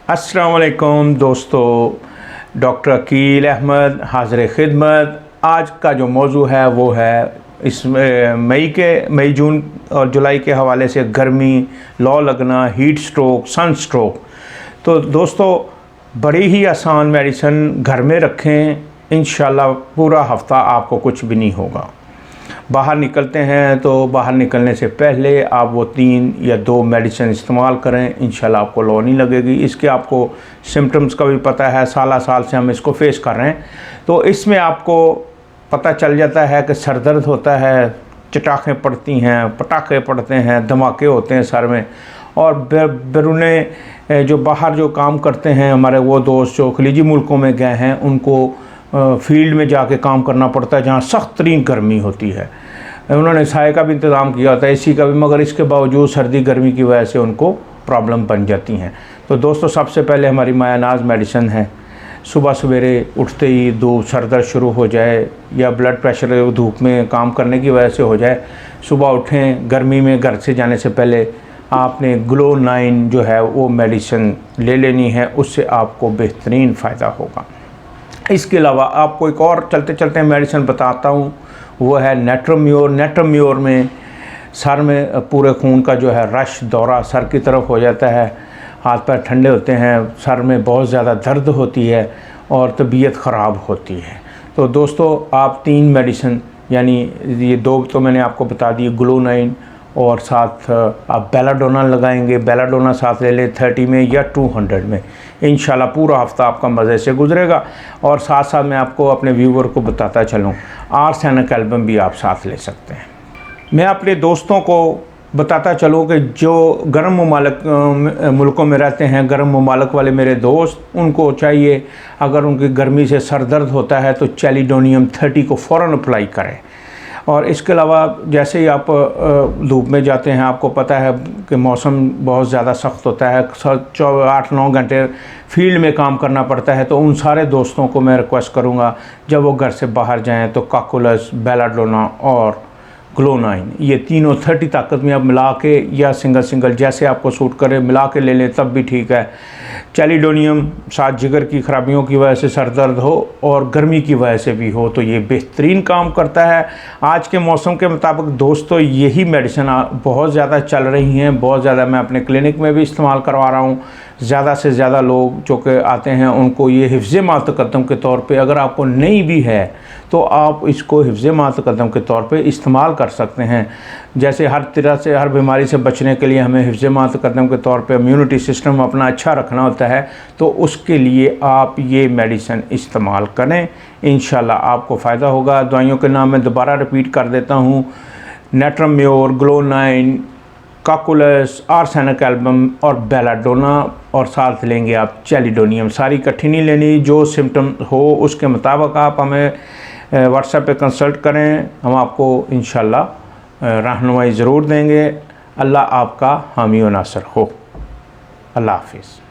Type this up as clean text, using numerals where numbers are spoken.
अस्सलाम वालेकुम दोस्तों, डॉक्टर अकील अहमद हाज़िर खिदमत। आज का जो मौजू है वो है इस मई जून और जुलाई के हवाले से गर्मी, लौ लगना, हीट स्ट्रोक, सन स्ट्रोक। तो दोस्तों बड़ी ही आसान मेडिसिन घर में रखें, इंशाल्लाह पूरा हफ़्ता आपको कुछ भी नहीं होगा। बाहर निकलते हैं तो बाहर निकलने से पहले आप वो 3 या 2 मेडिसिन इस्तेमाल करें, इंशाल्लाह आपको लौ नहीं लगेगी। इसके आपको सिम्टम्स का भी पता है, साल से हम इसको फेस कर रहे हैं। तो इसमें आपको पता चल जाता है कि सर दर्द होता है, चटाखें पड़ती हैं, पटाखे पड़ते हैं, धमाके होते हैं सर में। और बैरूने जो बाहर जो काम करते हैं हमारे वो दोस्त जो खलीजी मुल्कों में गए हैं, उनको फील्ड में जाके काम करना पड़ता है जहाँ सख्त तरीन गर्मी होती है। उन्होंने साए का भी इंतज़ाम किया होता है, एसी का भी, मगर इसके बावजूद सर्दी गर्मी की वजह से उनको प्रॉब्लम बन जाती हैं। तो दोस्तों सबसे पहले हमारी मायानाज मेडिसिन है। सुबह सवेरे उठते ही धूप सर दर्द शुरू हो जाए या ब्लड प्रेशर धूप में काम करने की वजह से हो जाए, सुबह उठें, गर्मी में घर से जाने से पहले आपने ग्लो 9 जो है वो मेडिसिन ले लेनी है, उससे आपको बेहतरीन फ़ायदा होगा। इसके अलावा आपको एक और चलते चलते मेडिसिन बताता हूँ, वो है नेट्रोम्योर। नेट्रोम्योर में सर में पूरे खून का जो है रश दौरा सर की तरफ हो जाता है, हाथ पैर ठंडे होते हैं, सर में बहुत ज़्यादा दर्द होती है और तबीयत ख़राब होती है। तो दोस्तों आप 3 मेडिसिन, यानी ये 2 तो मैंने आपको बता दी, ग्लो 9 और साथ आप बेलाडोना लगाएंगे। बेलाडोना साथ ले लें 30 में या 200 में, इंशाल्लाह पूरा हफ़्ता आपका मज़े से गुजरेगा। और साथ साथ मैं आपको अपने व्यूवर को बताता चलूँ, आर्सेनिक एल्बम भी आप साथ ले सकते हैं। मैं अपने दोस्तों को बताता चलूँ कि जो गर्म मुल्कों में रहते हैं, गर्म ममालिक वाले मेरे दोस्त, उनको चाहिए अगर उनकी गर्मी से सर दर्द होता है तो चैलिडोनियम 30 को फ़ौरन अप्लाई करें। और इसके अलावा जैसे ही आप धूप में जाते हैं, आपको पता है कि मौसम बहुत ज़्यादा सख्त होता है, 8-9 घंटे फील्ड में काम करना पड़ता है। तो उन सारे दोस्तों को मैं रिक्वेस्ट करूँगा जब वो घर से बाहर जाएं तो काकुलस, बेलाडोना और ग्लो 9 ये तीनों 30 ताकत में आप मिला के या सिंगल जैसे आपको सूट करे मिला के ले लें तब भी ठीक है। चैलिडोनियम साथ जिगर की ख़राबियों की वजह से सर दर्द हो और गर्मी की वजह से भी हो तो ये बेहतरीन काम करता है। आज के मौसम के मुताबिक दोस्तों यही मेडिसिन बहुत ज़्यादा चल रही हैं, बहुत ज़्यादा मैं अपने क्लिनिक में भी इस्तेमाल करवा रहा हूँ। ज़्यादा से ज़्यादा लोग जो कि आते हैं उनको ये हिफ्ज़ मातक़द्दम के तौर पे, अगर आपको नहीं भी है तो आप इसको हिफ्ज़ मातक़द्दम के तौर पे इस्तेमाल कर सकते हैं। जैसे हर तरह से हर बीमारी से बचने के लिए हमें हिफ्ज़ मातक़द्दम के तौर पे इम्यूनिटी सिस्टम अपना अच्छा रखना होता है, तो उसके लिए आप ये मेडिसिन इस्तेमाल करें, इंशाल्लाह आपको फ़ायदा होगा। दवाइयों के नाम मैं दोबारा रिपीट कर देता हूँ, नेट्रोम्योर, ग्लो 9, काकुलस, आर्सेनिक एल्बम और बेलाडोना, और साथ लेंगे आप चैलिडोनियम। सारी इकट्ठी नहीं लेनी, जो सिम्टम हो उसके मुताबिक आप हमें व्हाट्सएप पे कंसल्ट करें, हम आपको इंशाल्लाह रहनुमाई ज़रूर देंगे। अल्लाह आपका हामी व नासर हो। अल्लाह हाफिज़।